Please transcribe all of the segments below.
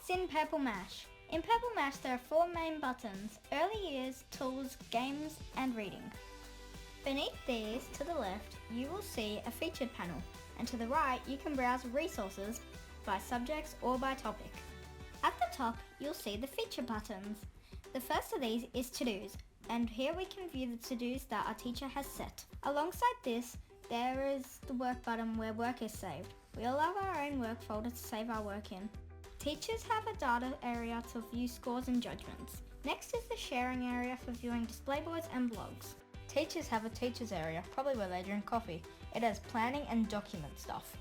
What's in Purple Mash? In Purple Mash there are 4 main buttons: Early Years, Tools, Games and Reading. Beneath these, to the left, you will see a featured panel, and to the right you can browse resources by subjects or by topic. At the top, you'll see the feature buttons. The first of these is To-Dos, and here we can view the to-dos that our teacher has set. Alongside this, there is the work button where work is saved. We all have our own work folder to save our work in. Teachers have a data area to view scores and judgments. Next is the sharing area for viewing display boards and blogs. Teachers have a teachers area, probably where they drink coffee. It has planning and document stuff.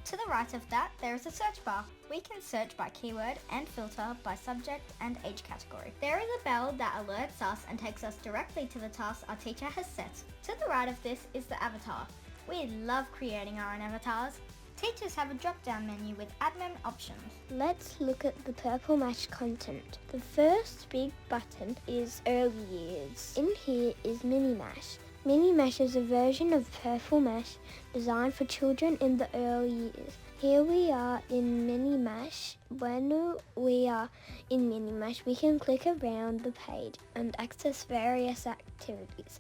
To the right of that, there is a search bar. We can search by keyword and filter by subject and age category. There is a bell that alerts us and takes us directly to the task our teacher has set. To the right of this is the avatar. We love creating our own avatars. Teachers have a drop-down menu with admin options. Let's look at the Purple Mash content. The first big button is Early Years. In here is Mini Mash. Mini Mash is a version of Purple Mash designed for children in the early years. Here we are in Mini Mash. When we are in Mini Mash, we can click around the page and access various activities.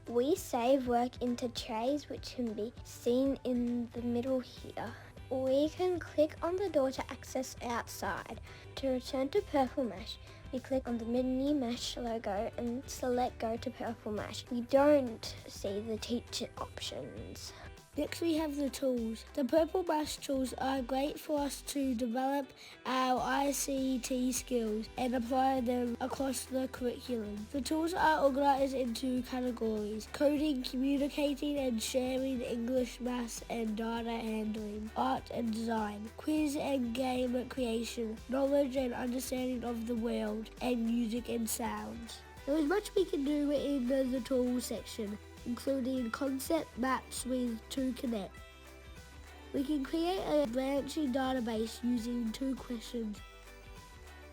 We save work into trays which can be seen in the middle here. We can click on the door to access outside. To return to Purple Mash, we click on the Mini Mash logo and select Go to Purple Mash. We don't see the teacher options. Next we have the tools. The Purple Mash tools are great for us to develop our ICT skills and apply them across the curriculum. The tools are organised into categories: coding, communicating and sharing, English, maths and data handling, art and design, quiz and game creation, knowledge and understanding of the world, and music and sounds. There is much we can do in the tools section, including concept maps with ToConnect. We can create a branching database using 2 questions.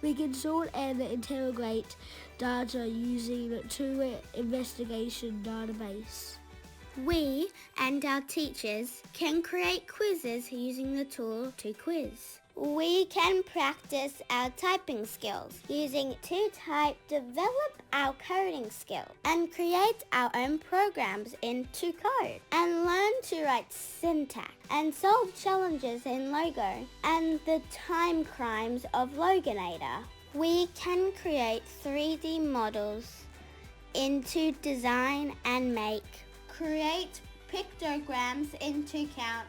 We can sort and interrogate data using 2 investigation database. We and our teachers can create quizzes using the tool ToQuiz. We can practice our typing skills using ToType, develop our coding skills, and create our own programs in ToCode, and learn to write syntax and solve challenges in Logo and the time crimes of Loganator. We can create 3D models into Design and Make, create pictograms into Count,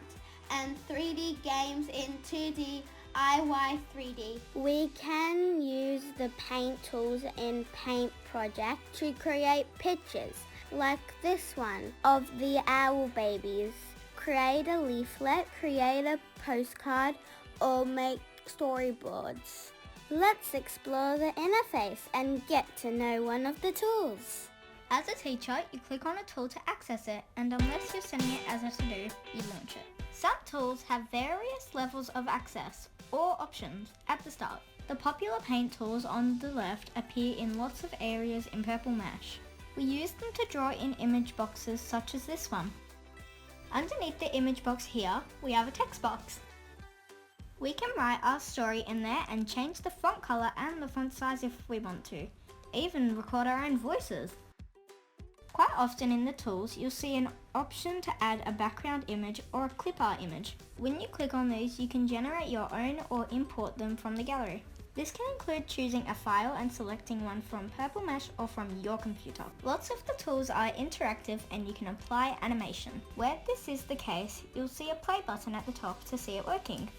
and 3D games in 2D IY3D. We can use the paint tools in Paint Project to create pictures like this one of the owl babies. Create a leaflet, create a postcard, or make storyboards. Let's explore the interface and get to know one of the tools. As a teacher, you click on a tool to access it, and unless you're sending it as a to-do, you launch it. Some tools have various levels of access or options at the start. The popular paint tools on the left appear in lots of areas in Purple Mash. We use them to draw in image boxes such as this one. Underneath the image box here, we have a text box. We can write our story in there and change the font color and the font size if we want to. Even record our own voices. Quite often in the tools, you'll see an option to add a background image or a clip art image. When you click on these, you can generate your own or import them from the gallery. This can include choosing a file and selecting one from Purple Mash or from your computer. Lots of the tools are interactive and you can apply animation. Where this is the case, you'll see a play button at the top to see it working.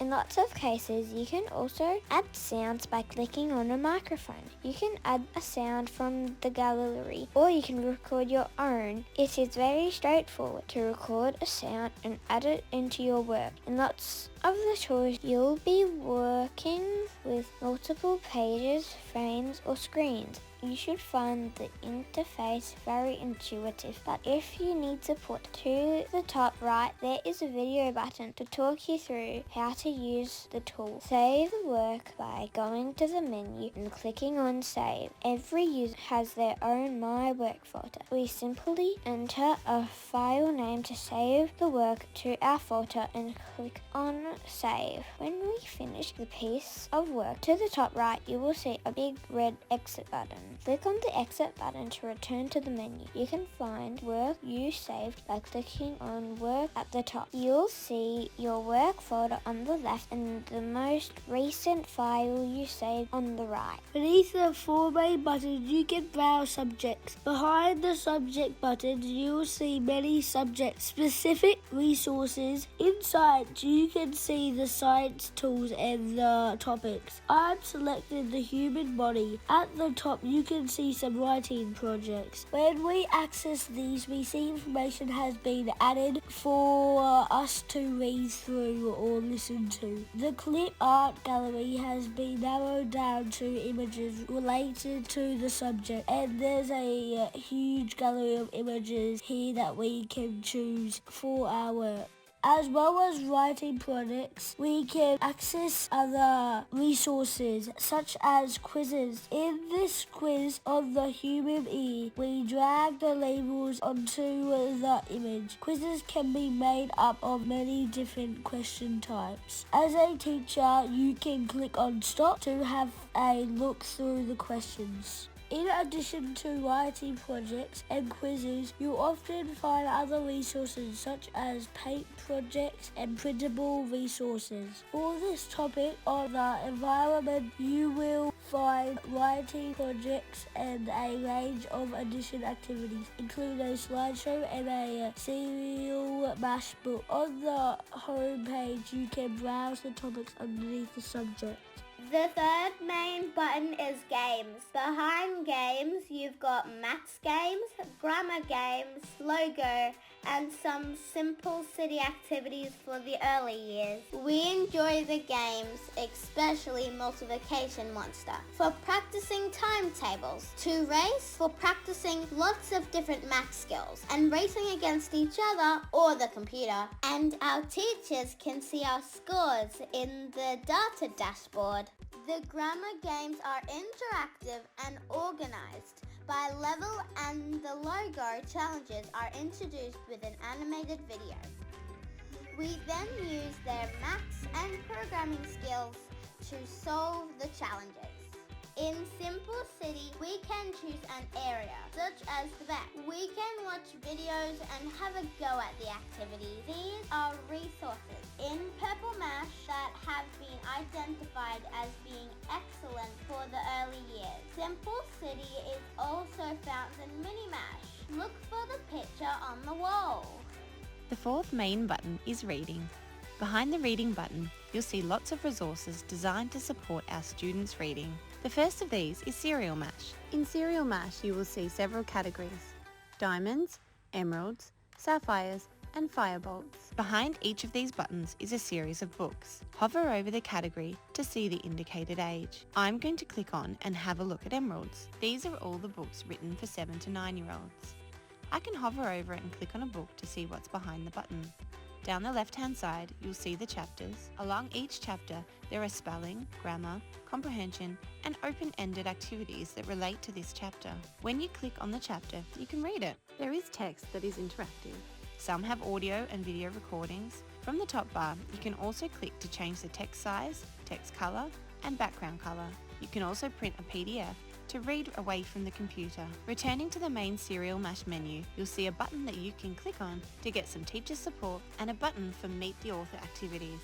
In lots of cases, you can also add sounds by clicking on a microphone. You can add a sound from the gallery, or you can record your own. It is very straightforward to record a sound and add it into your work. In lots of the tools, you'll be working with multiple pages, frames, or screens. You should find the interface very intuitive, but if you need support, to the top right there is a video button to talk you through how to use the tool. Save the work by going to the menu and clicking on Save. Every user has their own My Work folder. We simply enter a file name to save the work to our folder and click on Save. When we finish the piece of work, to the top right you will see a big red exit button. Click on the exit button to return to the menu. You can find work you saved by clicking on Work at the top. You'll see your work folder on the left and the most recent file you saved on the right. Beneath the 4 main buttons, you can browse subjects. Behind the subject buttons, you will see many subject-specific resources. Inside, you can see the science tools and the topics. I've selected the human body. At the top, you can see some writing projects. When we access these, we see information has been added for us to read through or listen to. The clip art gallery has been narrowed down to images related to the subject, and there's a huge gallery of images here that we can choose for our work. As well as writing projects, we can access other resources such as quizzes. In this quiz of the human ear, we drag the labels onto the image. Quizzes can be made up of many different question types. As a teacher, you can click on Stop to have a look through the questions. In addition to writing projects and quizzes, you'll often find other resources such as paint projects and printable resources. For this topic on the environment, you will find writing projects and a range of additional activities, including a slideshow and a serial mash book. On the home page, you can browse the topics underneath the subject. The third main button is Games. Behind Games, you've got maths games, grammar games, logo, and some simple city activities for the early years. We enjoy the games, especially Multiplication Monster, for practicing timetables, To Race for practicing lots of different math skills and racing against each other or the computer. And our teachers can see our scores in the data dashboard. The grammar games are interactive and organized by level, and the logo challenges are introduced with an animated video. We then use their maths and programming skills to solve the challenges. In Simple City, we can choose an area, such as the back. We can watch videos and have a go at the activities. These are resources in Purple Mash that have been identified as being excellent for the early years. Simple City is also found in Mini Mash. Look for the picture on the wall. The fourth main button is Reading. Behind the Reading button, you'll see lots of resources designed to support our students' reading. The first of these is Serial Mash. In Serial Mash, you will see several categories: diamonds, emeralds, sapphires, and firebolts. Behind each of these buttons is a series of books. Hover over the category to see the indicated age. I'm going to click on and have a look at emeralds. These are all the books written for 7 to 9-year-olds. I can hover over it and click on a book to see what's behind the button. Down the left-hand side, you'll see the chapters. Along each chapter, there are spelling, grammar, comprehension, and open-ended activities that relate to this chapter. When you click on the chapter, you can read it. There is text that is interactive. Some have audio and video recordings. From the top bar, you can also click to change the text size, text color, and background color. You can also print a PDF to read away from the computer. Returning to the main Serial Mash menu, you'll see a button that you can click on to get some teacher support and a button for Meet the Author activities.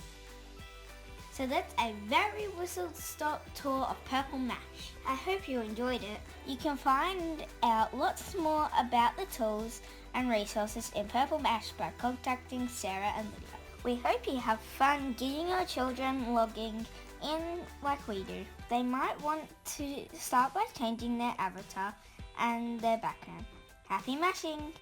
So that's a very whistle-stop tour of Purple Mash. I hope you enjoyed it. You can find out lots more about the tools and resources in Purple Mash by contacting Sarah and Lydia. We hope you have fun getting your children logging in like we do. They might want to start by changing their avatar and their background. Happy mashing!